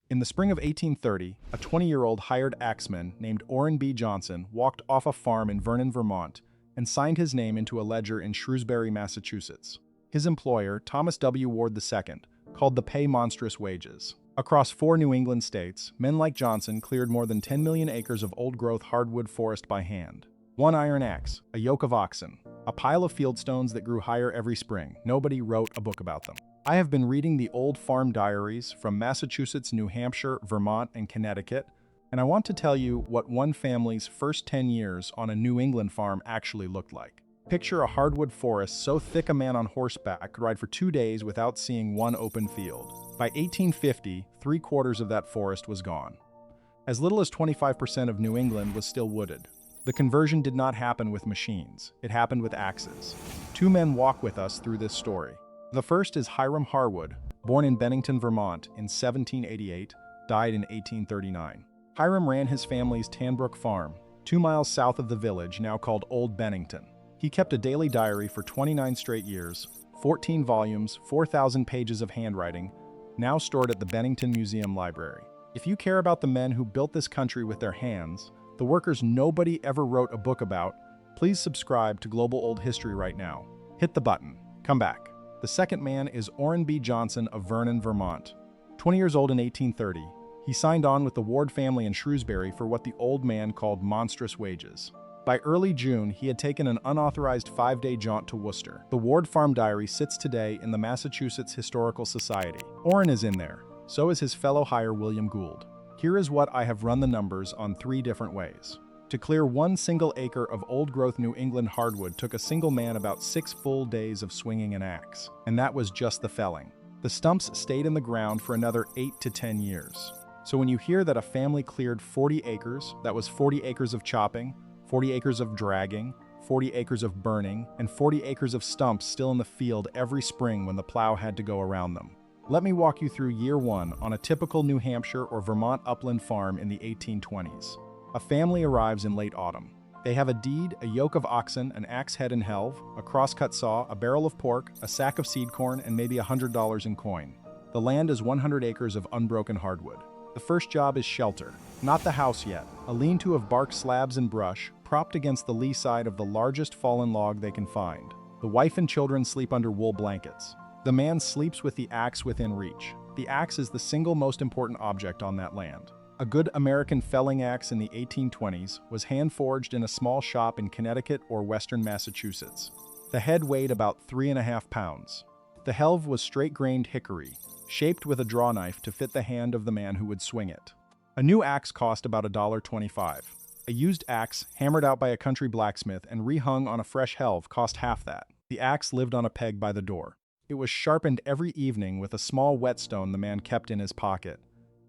In the spring of 1830, a 20-year-old hired axeman named Orrin B. Johnson walked off a farm in Vernon, Vermont, and signed his name into a ledger in Shrewsbury, Massachusetts. His employer, Thomas W. Ward II, called the pay monstrous wages. Across 4 New England states, men like Johnson cleared more than 10 million acres of old-growth hardwood forest by hand. 1 iron axe, a yoke of oxen, a pile of fieldstones that grew higher every spring. Nobody wrote a book about them. I have been reading the old farm diaries from Massachusetts, New Hampshire, Vermont, and Connecticut, and I want to tell you what one family's first 10 years on a New England farm actually looked like. Picture a hardwood forest so thick a man on horseback could ride for 2 days without seeing one open field. By 1850, 3/4 of that forest was gone. As little as 25% of New England was still wooded. The conversion did not happen with machines, it happened with axes. 2 men walk with us through this story. The first is Hiram Harwood, born in Bennington, Vermont in 1788, died in 1839. Hiram ran his family's Tanbrook farm, 2 miles south of the village now called Old Bennington. He kept a daily diary for 29 straight years, 14 volumes, 4,000 pages of handwriting, now stored at the Bennington Museum Library. If you care about the men who built this country with their hands, the workers nobody ever wrote a book about, please subscribe to Global Old History right now. Hit the button. Come back. The second man is Orrin B. Johnson of Vernon, Vermont. 20 years old in 1830, he signed on with the Ward family in Shrewsbury for what the old man called monstrous wages. By early June, he had taken an unauthorized 5-day jaunt to Worcester. The Ward Farm Diary sits today in the Massachusetts Historical Society. Orrin is in there. So is his fellow hire William Gould. Here is what I have run the numbers on 3 different ways. To clear 1 single acre of old-growth New England hardwood took a single man about 6 full days of swinging an axe. And that was just the felling. The stumps stayed in the ground for another 8 to 10 years. So when you hear that a family cleared 40 acres, that was 40 acres of chopping, 40 acres of dragging, 40 acres of burning, and 40 acres of stumps still in the field every spring when the plow had to go around them. Let me walk you through year 1 on a typical New Hampshire or Vermont upland farm in the 1820s. A family arrives in late autumn. They have a deed, a yoke of oxen, an axe head and helve, a crosscut saw, a barrel of pork, a sack of seed corn, and maybe $100 in coin. The land is 100 acres of unbroken hardwood. The first job is shelter. Not the house yet. A lean-to of bark slabs and brush, propped against the lee side of the largest fallen log they can find. The wife and children sleep under wool blankets. The man sleeps with the axe within reach. The axe is the single most important object on that land. A good American felling axe in the 1820s was hand-forged in a small shop in Connecticut or western Massachusetts. The head weighed about 3.5 pounds. The helve was straight-grained hickory, shaped with a draw knife to fit the hand of the man who would swing it. A new axe cost about $1.25. A used axe, hammered out by a country blacksmith and rehung on a fresh helve, cost half that. The axe lived on a peg by the door. It was sharpened every evening with a small whetstone the man kept in his pocket.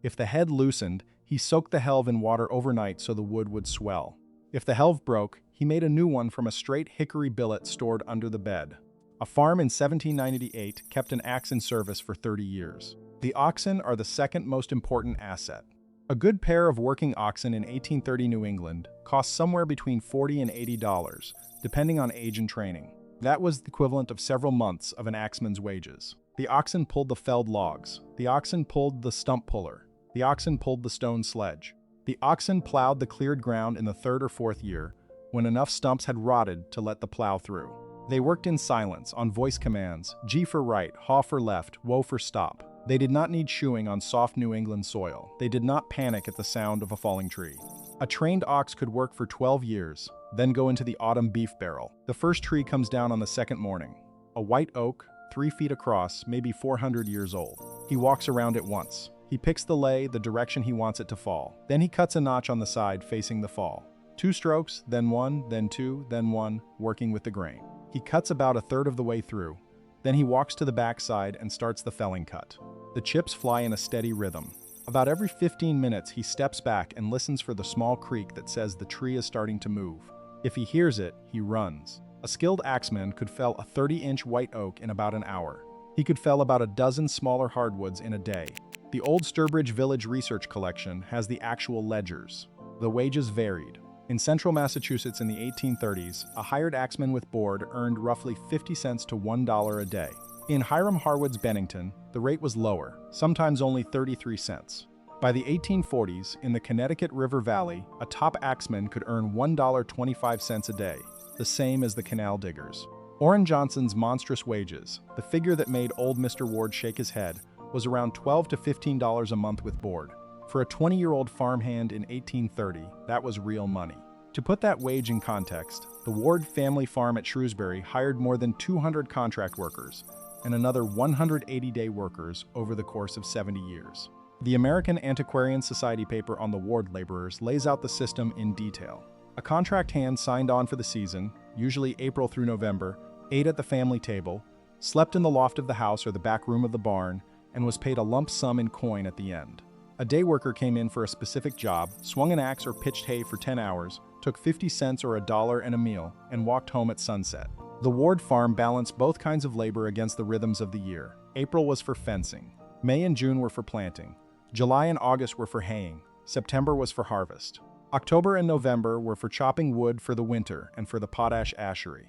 If the head loosened, he soaked the helve in water overnight so the wood would swell. If the helve broke, he made a new one from a straight hickory billet stored under the bed. A farm in 1798 kept an axe in service for 30 years. The oxen are the second most important asset. A good pair of working oxen in 1830 New England cost somewhere between $40 and $80, depending on age and training. That was the equivalent of several months of an axeman's wages. The oxen pulled the felled logs. The oxen pulled the stump puller. The oxen pulled the stone sledge. The oxen plowed the cleared ground in the 3rd or 4th year, when enough stumps had rotted to let the plow through. They worked in silence, on voice commands, G for right, haw for left, whoa for stop. They did not need shoeing on soft New England soil. They did not panic at the sound of a falling tree. A trained ox could work for 12 years, then go into the autumn beef barrel. The first tree comes down on the 2nd morning. A white oak, 3 feet across, maybe 400 years old. He walks around it once. He picks the lay, the direction he wants it to fall. Then he cuts a notch on the side facing the fall. 2 strokes, then 1, then 2, then 1, working with the grain. He cuts about 1/3 of the way through. Then he walks to the backside and starts the felling cut. The chips fly in a steady rhythm. About every 15 minutes, he steps back and listens for the small creak that says the tree is starting to move. If he hears it, he runs. A skilled axeman could fell a 30-inch white oak in about an hour. He could fell about a dozen smaller hardwoods in a day. The old Sturbridge Village Research Collection has the actual ledgers. The wages varied. In central Massachusetts in the 1830s, a hired axeman with board earned roughly 50 cents to $1 a day. In Hiram Harwood's Bennington, the rate was lower, sometimes only 33 cents. By the 1840s, in the Connecticut River Valley, a top axeman could earn $1.25 a day, the same as the canal diggers. Orrin Johnson's monstrous wages, the figure that made old Mr. Ward shake his head, was around $12 to $15 a month with board. For a 20-year-old farmhand in 1830, that was real money. To put that wage in context, the Ward family farm at Shrewsbury hired more than 200 contract workers and another 180-day workers over the course of 70 years. The American Antiquarian Society paper on the Ward laborers lays out the system in detail. A contract hand signed on for the season, usually April through November, ate at the family table, slept in the loft of the house or the back room of the barn, and was paid a lump sum in coin at the end. A day worker came in for a specific job, swung an axe or pitched hay for 10 hours, took 50 cents or $1 and a meal, and walked home at sunset. The Ward farm balanced both kinds of labor against the rhythms of the year. April was for fencing. May and June were for planting. July and August were for haying. September was for harvest. October and November were for chopping wood for the winter and for the potash ashery.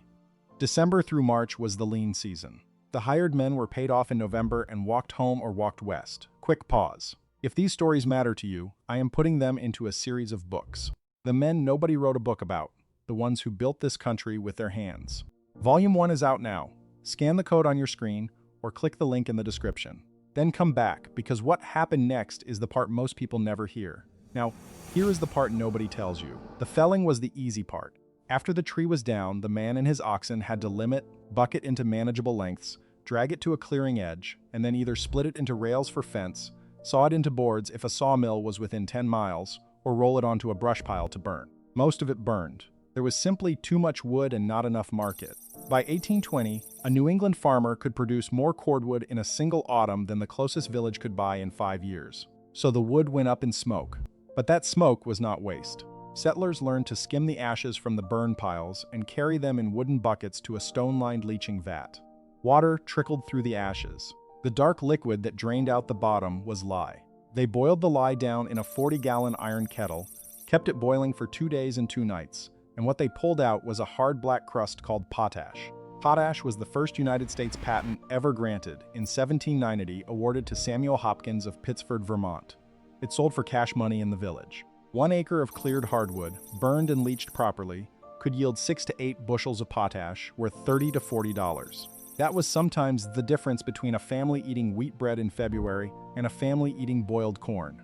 December through March was the lean season. The hired men were paid off in November and walked home or walked west. Quick pause. If these stories matter to you, I am putting them into a series of books. The men nobody wrote a book about, the ones who built this country with their hands. Volume 1 is out now. Scan the code on your screen or click the link in the description. Then come back, because what happened next is the part most people never hear. Now, here is the part nobody tells you. The felling was the easy part. After the tree was down, the man and his oxen had to limb it, buck it into manageable lengths, drag it to a clearing edge, and then either split it into rails for fence, saw it into boards if a sawmill was within 10 miles, or roll it onto a brush pile to burn. Most of it burned. There was simply too much wood and not enough market. By 1820, a New England farmer could produce more cordwood in a single autumn than the closest village could buy in 5 years. So the wood went up in smoke. But that smoke was not waste. Settlers learned to skim the ashes from the burn piles and carry them in wooden buckets to a stone-lined leaching vat. Water trickled through the ashes. The dark liquid that drained out the bottom was lye. They boiled the lye down in a 40-gallon iron kettle, kept it boiling for 2 days and 2 nights, and what they pulled out was a hard black crust called potash. Potash was the first United States patent ever granted, in 1790, awarded to Samuel Hopkins of Pittsford, Vermont. It sold for cash money in the village. 1 acre of cleared hardwood, burned and leached properly, could yield 6 to 8 bushels of potash, worth $30 to $40. That was sometimes the difference between a family eating wheat bread in February and a family eating boiled corn.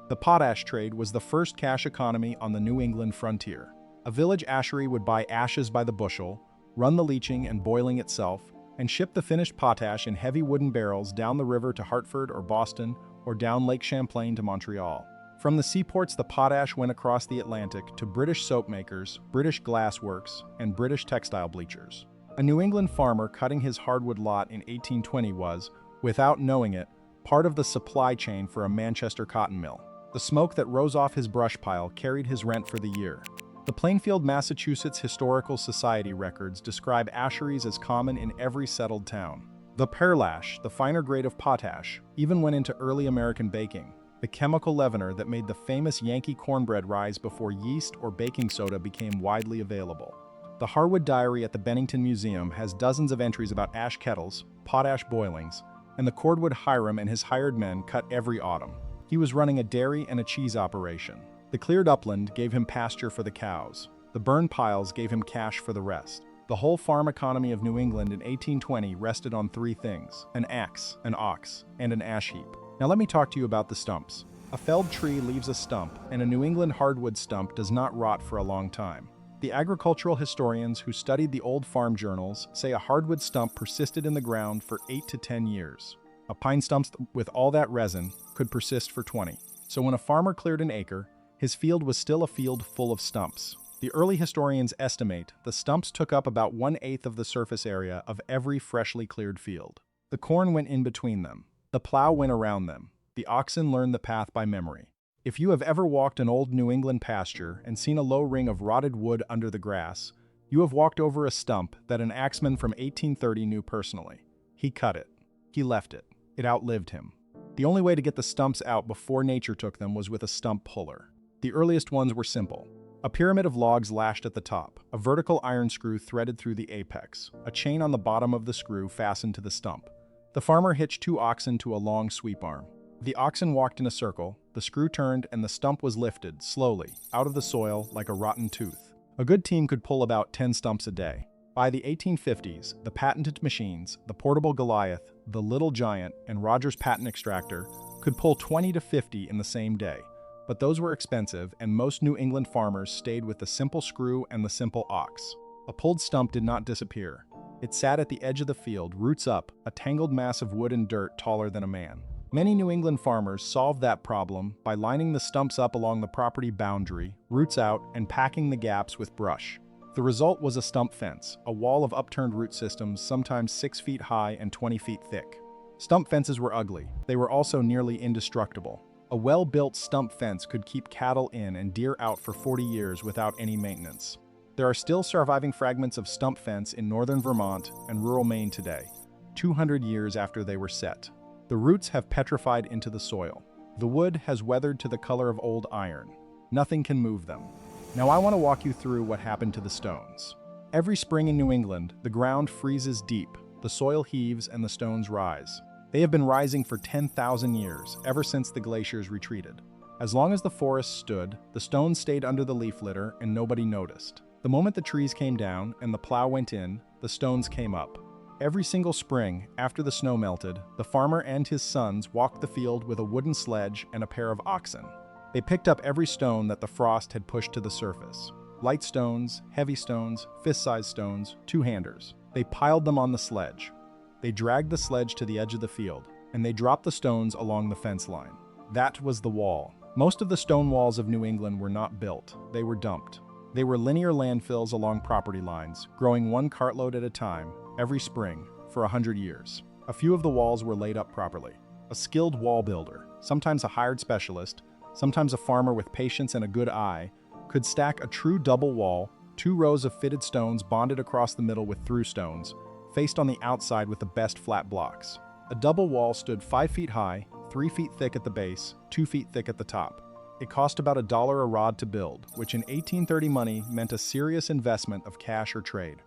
The potash trade was the first cash economy on the New England frontier. A village ashery would buy ashes by the bushel, run the leaching and boiling itself, and ship the finished potash in heavy wooden barrels down the river to Hartford or Boston, or down Lake Champlain to Montreal. From the seaports, the potash went across the Atlantic to British soap makers, British glass works, and British textile bleachers. A New England farmer cutting his hardwood lot in 1820 was, without knowing it, part of the supply chain for a Manchester cotton mill. The smoke that rose off his brush pile carried his rent for the year. The Plainfield, Massachusetts Historical Society records describe asheries as common in every settled town. The pearlash, the finer grade of potash, even went into early American baking, the chemical leavener that made the famous Yankee cornbread rise before yeast or baking soda became widely available. The Harwood Diary at the Bennington Museum has dozens of entries about ash kettles, potash boilings, and the cordwood Hiram and his hired men cut every autumn. He was running a dairy and a cheese operation. The cleared upland gave him pasture for the cows. The burned piles gave him cash for the rest. The whole farm economy of New England in 1820 rested on 3 things: an axe, an ox, and an ash heap. Now let me talk to you about the stumps. A felled tree leaves a stump, and a New England hardwood stump does not rot for a long time. The agricultural historians who studied the old farm journals say a hardwood stump persisted in the ground for 8 to 10 years. A pine stump with all that resin could persist for 20. So when a farmer cleared an acre, his field was still a field full of stumps. The early historians estimate the stumps took up about 1/8 of the surface area of every freshly cleared field. The corn went in between them. The plow went around them. The oxen learned the path by memory. If you have ever walked an old New England pasture and seen a low ring of rotted wood under the grass, you have walked over a stump that an axeman from 1830 knew personally. He cut it. He left it. It outlived him. The only way to get the stumps out before nature took them was with a stump puller. The earliest ones were simple. A pyramid of logs lashed at the top, a vertical iron screw threaded through the apex, a chain on the bottom of the screw fastened to the stump. The farmer hitched 2 oxen to a long sweep arm. The oxen walked in a circle, the screw turned, and the stump was lifted, slowly, out of the soil like a rotten tooth. A good team could pull about 10 stumps a day. By the 1850s, the patented machines, the portable Goliath, the Little Giant, and Rogers' patent extractor, could pull 20 to 50 in the same day. But those were expensive, and most New England farmers stayed with the simple screw and the simple ox. A pulled stump did not disappear. It sat at the edge of the field, roots up, a tangled mass of wood and dirt taller than a man. Many New England farmers solved that problem by lining the stumps up along the property boundary, roots out, and packing the gaps with brush. The result was a stump fence, a wall of upturned root systems sometimes 6 feet high and 20 feet thick. Stump fences were ugly. They were also nearly indestructible. A well-built stump fence could keep cattle in and deer out for 40 years without any maintenance. There are still surviving fragments of stump fence in northern Vermont and rural Maine today, 200 years after they were set. The roots have petrified into the soil. The wood has weathered to the color of old iron. Nothing can move them. Now I want to walk you through what happened to the stones. Every spring in New England, the ground freezes deep, the soil heaves, and the stones rise. They have been rising for 10,000 years, ever since the glaciers retreated. As long as the forest stood, the stones stayed under the leaf litter and nobody noticed. The moment the trees came down and the plow went in, the stones came up. Every single spring, after the snow melted, the farmer and his sons walked the field with a wooden sledge and a pair of oxen. They picked up every stone that the frost had pushed to the surface. Light stones, heavy stones, fist-sized stones, two-handers. They piled them on the sledge. They dragged the sledge to the edge of the field, and they dropped the stones along the fence line. That was the wall. Most of the stone walls of New England were not built. They were dumped. They were linear landfills along property lines, growing one cartload at a time, every spring, for 100 years. A few of the walls were laid up properly. A skilled wall builder, sometimes a hired specialist, sometimes a farmer with patience and a good eye, could stack a true double wall, 2 rows of fitted stones bonded across the middle with through stones, faced on the outside with the best flat blocks. A double wall stood 5 feet high, 3 feet thick at the base, 2 feet thick at the top. It cost about $1 a rod to build, which in 1830 money meant a serious investment of cash or trade.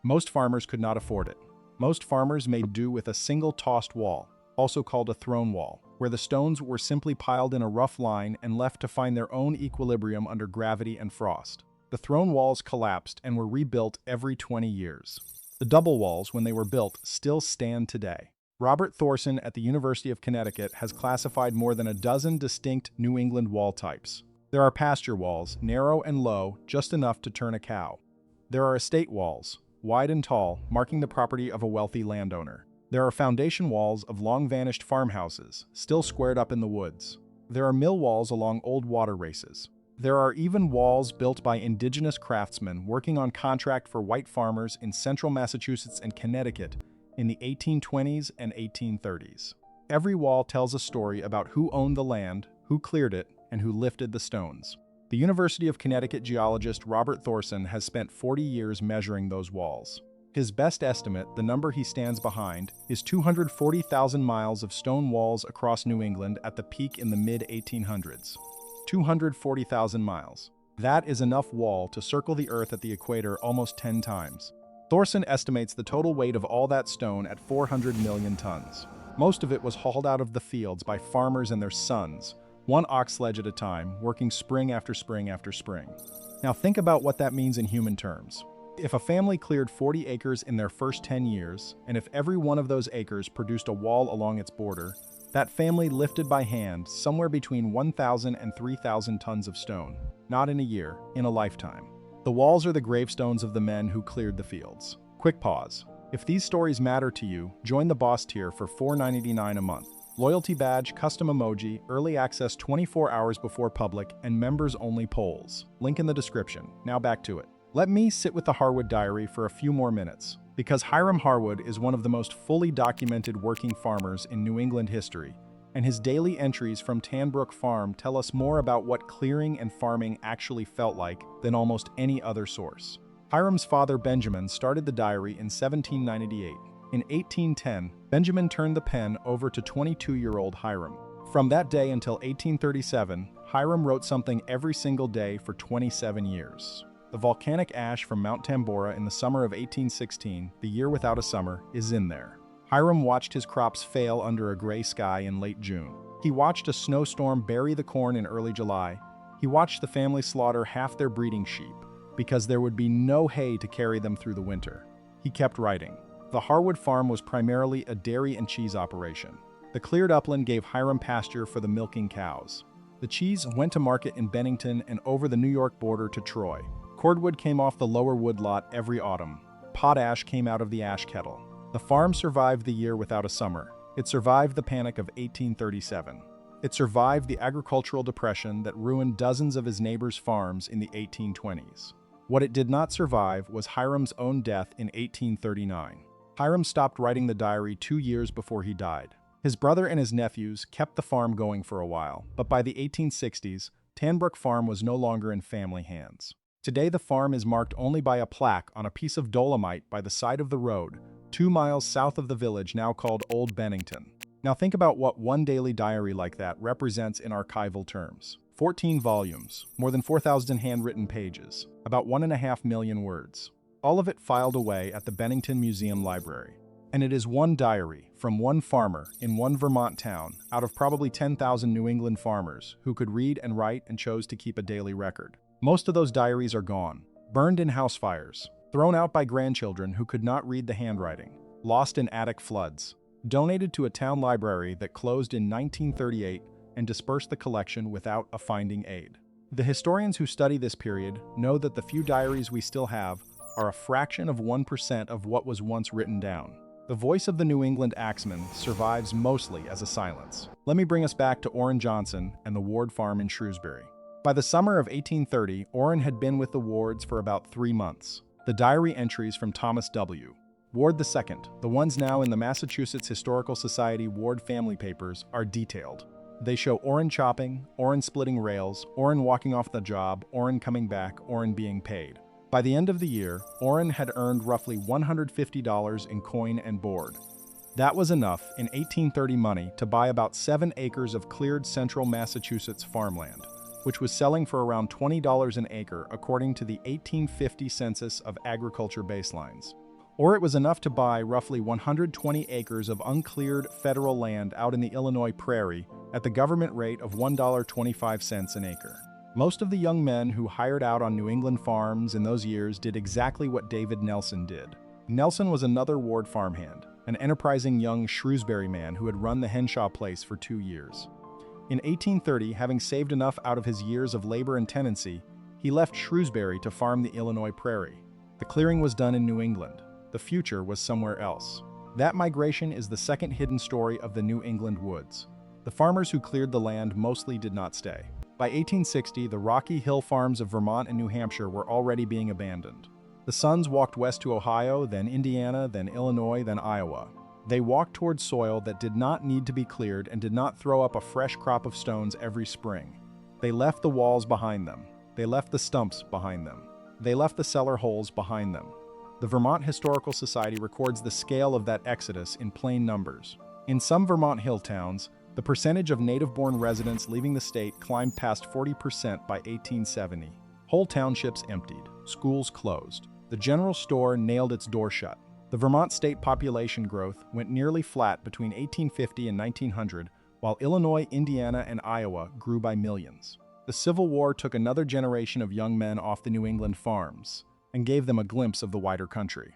Most farmers could not afford it. Most farmers made do with a single tossed wall, also called a thrown wall, where the stones were simply piled in a rough line and left to find their own equilibrium under gravity and frost. The thrown walls collapsed and were rebuilt every 20 years. The double walls, when they were built, still stand today. Robert Thorson at the University of Connecticut has classified more than a dozen distinct New England wall types. There are pasture walls, narrow and low, just enough to turn a cow. There are estate walls, wide and tall, marking the property of a wealthy landowner. There are foundation walls of long-vanished farmhouses, still squared up in the woods. There are mill walls along old water races. There are even walls built by indigenous craftsmen working on contract for white farmers in central Massachusetts and Connecticut in the 1820s and 1830s. Every wall tells a story about who owned the land, who cleared it, and who lifted the stones. The University of Connecticut geologist Robert Thorson has spent 40 years measuring those walls. His best estimate, the number he stands behind, is 240,000 miles of stone walls across New England at the peak in the mid-1800s. 240,000 miles. That is enough wall to circle the Earth at the equator almost 10 times. Thorson estimates the total weight of all that stone at 400 million tons. Most of it was hauled out of the fields by farmers and their sons, one ox sledge at a time, working spring after spring after spring. Now think about what that means in human terms. If a family cleared 40 acres in their first 10 years, and if every one of those acres produced a wall along its border, that family lifted by hand somewhere between 1,000 and 3,000 tons of stone. Not in a year, in a lifetime. The walls are the gravestones of the men who cleared the fields. Quick pause. If these stories matter to you, join the Boss tier for $4.99 a month. Loyalty badge, custom emoji, early access 24 hours before public, and members-only polls. Link in the description. Now back to it. Let me sit with the Harwood Diary for a few more minutes, because Hiram Harwood is one of the most fully documented working farmers in New England history, and his daily entries from Tanbrook Farm tell us more about what clearing and farming actually felt like than almost any other source. Hiram's father Benjamin started the diary in 1798. In 1810, Benjamin turned the pen over to 22-year-old Hiram. From that day until 1837, Hiram wrote something every single day for 27 years. The volcanic ash from Mount Tambora in the summer of 1816, the year without a summer, is in there. Hiram watched his crops fail under a gray sky in late June. He watched a snowstorm bury the corn in early July. He watched the family slaughter half their breeding sheep because there would be no hay to carry them through the winter. He kept writing. The Harwood farm was primarily a dairy and cheese operation. The cleared upland gave Hiram pasture for the milking cows. The cheese went to market in Bennington and over the New York border to Troy. Cordwood came off the lower woodlot every autumn. Potash came out of the ash kettle. The farm survived the year without a summer. It survived the Panic of 1837. It survived the agricultural depression that ruined dozens of his neighbors' farms in the 1820s. What it did not survive was Hiram's own death in 1839. Hiram stopped writing the diary 2 years before he died. His brother and his nephews kept the farm going for a while, but by the 1860s, Tanbrook Farm was no longer in family hands. Today the farm is marked only by a plaque on a piece of dolomite by the side of the road, 2 miles south of the village now called Old Bennington. Now think about what one daily diary like that represents in archival terms. 14 volumes, more than 4,000 handwritten pages, about 1.5 million words. All of it filed away at the Bennington Museum Library. And it is one diary from one farmer in one Vermont town out of probably 10,000 New England farmers who could read and write and chose to keep a daily record. Most of those diaries are gone, burned in house fires, thrown out by grandchildren who could not read the handwriting, lost in attic floods, donated to a town library that closed in 1938 and dispersed the collection without a finding aid. The historians who study this period know that the few diaries we still have are a fraction of 1% of what was once written down. The voice of the New England axemen survives mostly as a silence. Let me bring us back to Orrin Johnson and the Ward farm in Shrewsbury. By the summer of 1830, Orrin had been with the Wards for about 3 months. The diary entries from Thomas W. Ward II, the ones now in the Massachusetts Historical Society Ward family papers, are detailed. They show Orrin chopping, Orrin splitting rails, Orrin walking off the job, Orrin coming back, Orrin being paid. By the end of the year, Orrin had earned roughly $150 in coin and board. That was enough in 1830 money to buy about 7 acres of cleared central Massachusetts farmland, which was selling for around $20 an acre according to the 1850 census of agriculture baselines. Or it was enough to buy roughly 120 acres of uncleared federal land out in the Illinois prairie at the government rate of $1.25 an acre. Most of the young men who hired out on New England farms in those years did exactly what David Nelson did. Nelson was another Ward farmhand, an enterprising young Shrewsbury man who had run the Henshaw place for 2 years. In 1830, having saved enough out of his years of labor and tenancy, he left Shrewsbury to farm the Illinois prairie. The clearing was done in New England. The future was somewhere else. That migration is the second hidden story of the New England woods. The farmers who cleared the land mostly did not stay. By 1860, the rocky hill farms of Vermont and New Hampshire were already being abandoned. The sons walked west to Ohio, then Indiana, then Illinois, then Iowa. They walked toward soil that did not need to be cleared and did not throw up a fresh crop of stones every spring. They left the walls behind them. They left the stumps behind them. They left the cellar holes behind them. The Vermont Historical Society records the scale of that exodus in plain numbers. In some Vermont hill towns, the percentage of native-born residents leaving the state climbed past 40% by 1870. Whole townships emptied. Schools closed. The general store nailed its door shut. The Vermont state population growth went nearly flat between 1850 and 1900, while Illinois, Indiana, and Iowa grew by millions. The Civil War took another generation of young men off the New England farms and gave them a glimpse of the wider country.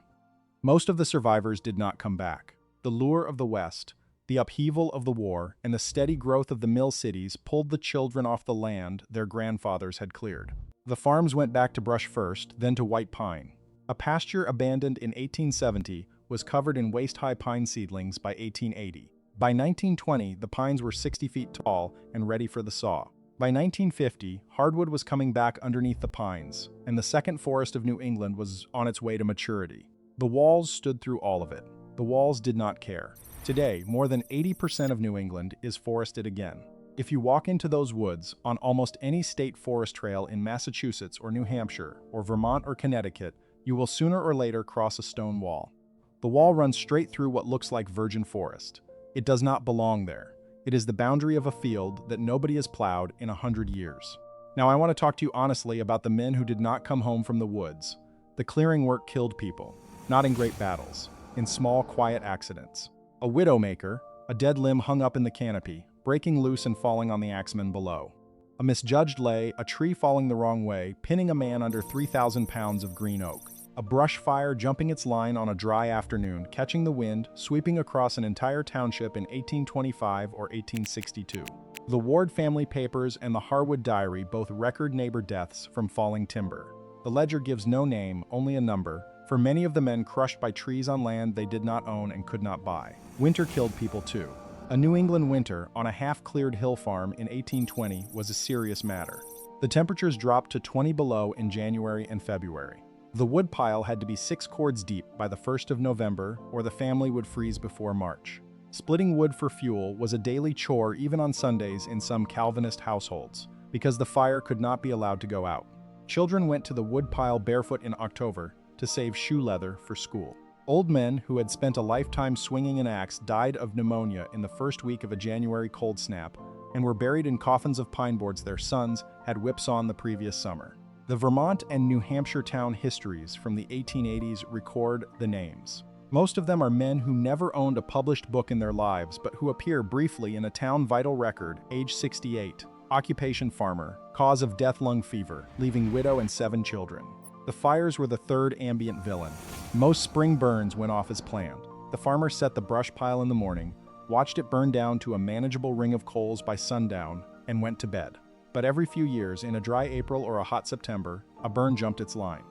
Most of the survivors did not come back. The lure of the West, the upheaval of the war, and the steady growth of the mill cities pulled the children off the land their grandfathers had cleared. The farms went back to brush first, then to white pine. A pasture abandoned in 1870 was covered in waist-high pine seedlings by 1880. By 1920, the pines were 60 feet tall and ready for the saw. By 1950, hardwood was coming back underneath the pines, and the second forest of New England was on its way to maturity. The walls stood through all of it. The walls did not care. Today, more than 80% of New England is forested again. If you walk into those woods on almost any state forest trail in Massachusetts or New Hampshire or Vermont or Connecticut, you will sooner or later cross a stone wall. The wall runs straight through what looks like virgin forest. It does not belong there. It is the boundary of a field that nobody has plowed in 100 years. Now I want to talk to you honestly about the men who did not come home from the woods. The clearing work killed people, not in great battles, in small, quiet accidents. A widowmaker, a dead limb hung up in the canopy, breaking loose and falling on the axemen below. A misjudged lay, a tree falling the wrong way, pinning a man under 3,000 pounds of green oak. A brush fire jumping its line on a dry afternoon, catching the wind, sweeping across an entire township in 1825 or 1862. The Ward family papers and the Harwood diary both record neighbor deaths from falling timber. The ledger gives no name, only a number, for many of the men crushed by trees on land they did not own and could not buy. Winter killed people too. A New England winter on a half-cleared hill farm in 1820 was a serious matter. The temperatures dropped to 20 below in January and February. The woodpile had to be 6 cords deep by the 1st of November, or the family would freeze before March. Splitting wood for fuel was a daily chore even on Sundays in some Calvinist households, because the fire could not be allowed to go out. Children went to the woodpile barefoot in October to save shoe leather for school. Old men who had spent a lifetime swinging an axe died of pneumonia in the first week of a January cold snap and were buried in coffins of pine boards their sons had whips on the previous summer. The Vermont and New Hampshire town histories from the 1880s record the names. Most of them are men who never owned a published book in their lives but who appear briefly in a town vital record, age 68, occupation farmer, cause of death lung fever, leaving widow and 7 children. The fires were the third ambient villain. Most spring burns went off as planned. The farmer set the brush pile in the morning, watched it burn down to a manageable ring of coals by sundown, and went to bed. But every few years, in a dry April or a hot September, a burn jumped its line.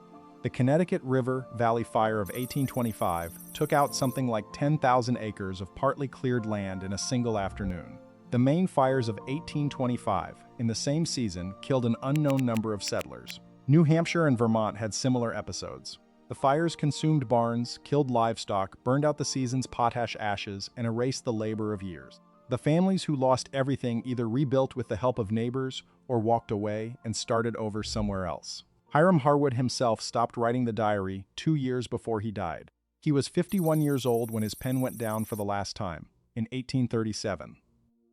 The Connecticut River Valley Fire of 1825 took out something like 10,000 acres of partly cleared land in a single afternoon. The Maine fires of 1825, in the same season, killed an unknown number of settlers. New Hampshire and Vermont had similar episodes. The fires consumed barns, killed livestock, burned out the season's potash ashes, and erased the labor of years. The families who lost everything either rebuilt with the help of neighbors or walked away and started over somewhere else. Hiram Harwood himself stopped writing the diary 2 years before he died. He was 51 years old when his pen went down for the last time, in 1837.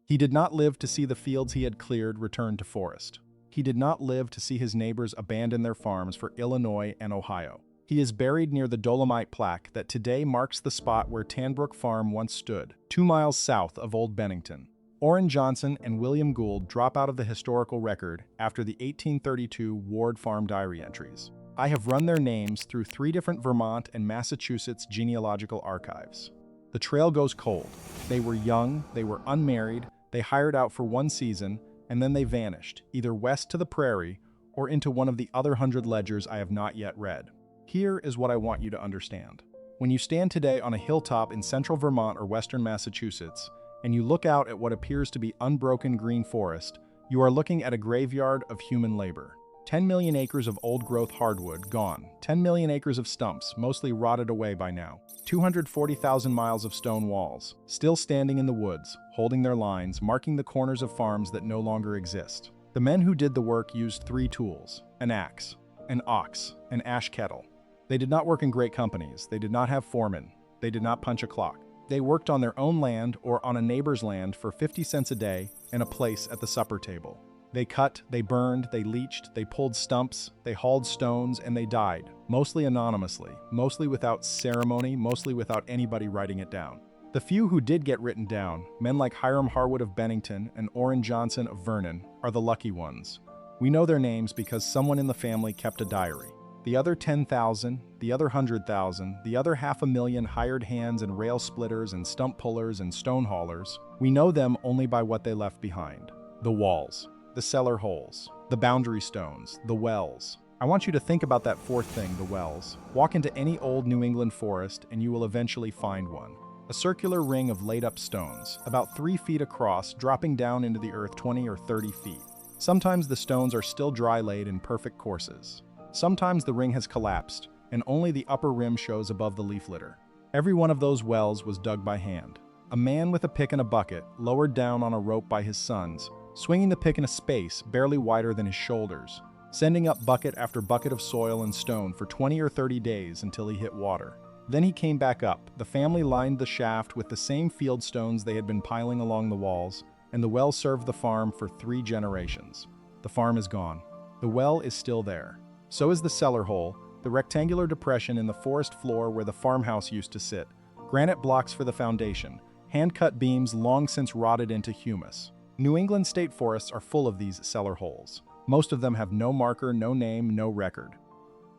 He did not live to see the fields he had cleared return to forest. He did not live to see his neighbors abandon their farms for Illinois and Ohio. He is buried near the Dolomite plaque that today marks the spot where Tanbrook Farm once stood, 2 miles south of Old Bennington. Orrin Johnson and William Gould drop out of the historical record after the 1832 Ward Farm diary entries. I have run their names through 3 different Vermont and Massachusetts genealogical archives. The trail goes cold. They were young, they were unmarried, they hired out for 1 season, and then they vanished, either west to the prairie or into one of the other 100 ledgers I have not yet read. Here is what I want you to understand. When you stand today on a hilltop in central Vermont or western Massachusetts, and you look out at what appears to be unbroken green forest, you are looking at a graveyard of human labor. 10 million acres of old-growth hardwood gone, 10 million acres of stumps, mostly rotted away by now, 240,000 miles of stone walls, still standing in the woods, holding their lines, marking the corners of farms that no longer exist. The men who did the work used 3 tools: an axe, an ox, an ash kettle. They did not work in great companies, they did not have foremen, they did not punch a clock. They worked on their own land or on a neighbor's land for 50 cents a day and a place at the supper table. They cut, they burned, they leached, they pulled stumps, they hauled stones, and they died, mostly anonymously, mostly without ceremony, mostly without anybody writing it down. The few who did get written down, men like Hiram Harwood of Bennington and Orrin Johnson of Vernon, are the lucky ones. We know their names because someone in the family kept a diary. The other 10,000, the other 100,000, the other 500,000 hired hands and rail splitters and stump pullers and stone haulers, we know them only by what they left behind. The walls, the cellar holes, the boundary stones, the wells. I want you to think about that 4th thing, the wells. Walk into any old New England forest and you will eventually find one. A circular ring of laid-up stones, about 3 feet across, dropping down into the earth 20 or 30 feet. Sometimes the stones are still dry laid in perfect courses. Sometimes the ring has collapsed, and only the upper rim shows above the leaf litter. Every one of those wells was dug by hand. A man with a pick and a bucket, lowered down on a rope by his sons, swinging the pick in a space barely wider than his shoulders, sending up bucket after bucket of soil and stone for 20 or 30 days until he hit water. Then he came back up. The family lined the shaft with the same field stones they had been piling along the walls, and the well served the farm for 3 generations. The farm is gone. The well is still there. So is the cellar hole, the rectangular depression in the forest floor where the farmhouse used to sit, granite blocks for the foundation, Hand-cut beams long since rotted into humus. New England state forests are full of these cellar holes. Most of them have no marker, no name, no record.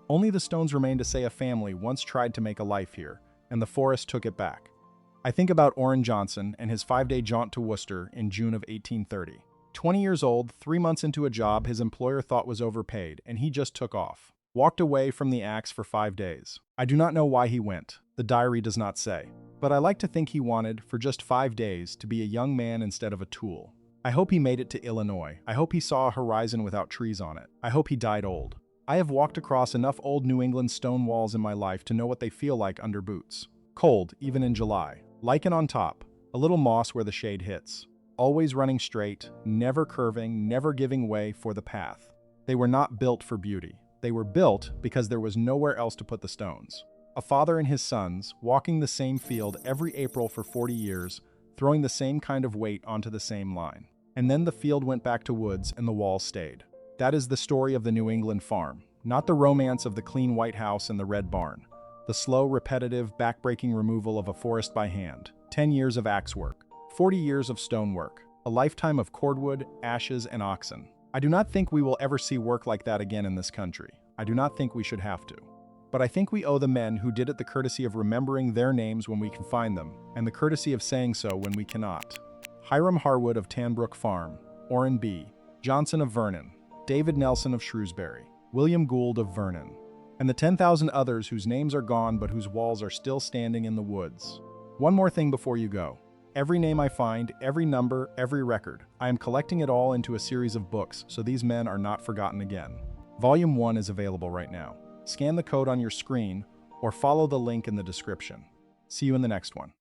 Only the stones remain to say a family once tried to make a life here, and the forest took it back. I think about Orrin Johnson and his 5-day jaunt to Worcester in June of 1830. 20 years old, 3 months into a job his employer thought was overpaid, and he just took off. Walked away from the axe for 5 days. I do not know why he went. The diary does not say. But I like to think he wanted, for just 5 days, to be a young man instead of a tool. I hope he made it to Illinois. I hope he saw a horizon without trees on it. I hope he died old. I have walked across enough old New England stone walls in my life to know what they feel like under boots. Cold, even in July. Lichen on top. A little moss where the shade hits. Always running straight, never curving, never giving way for the path. They were not built for beauty. They were built because there was nowhere else to put the stones. A father and his sons, walking the same field every April for 40 years, throwing the same kind of weight onto the same line. And then the field went back to woods and the walls stayed. That is the story of the New England farm, not the romance of the clean white house and the red barn. The slow, repetitive, backbreaking removal of a forest by hand. 10 years of axe work. 40 years of stone work. A lifetime of cordwood, ashes, and oxen. I do not think we will ever see work like that again in this country. I do not think we should have to. But I think we owe the men who did it the courtesy of remembering their names when we can find them, and the courtesy of saying so when we cannot. Hiram Harwood of Tanbrook Farm, Orrin B. Johnson of Vernon, David Nelson of Shrewsbury, William Gould of Vernon, and the 10,000 others whose names are gone but whose walls are still standing in the woods. One more thing before you go. Every name I find, every number, every record, I am collecting it all into a series of books so these men are not forgotten again. Volume 1 is available right now. Scan the code on your screen or follow the link in the description. See you in the next one.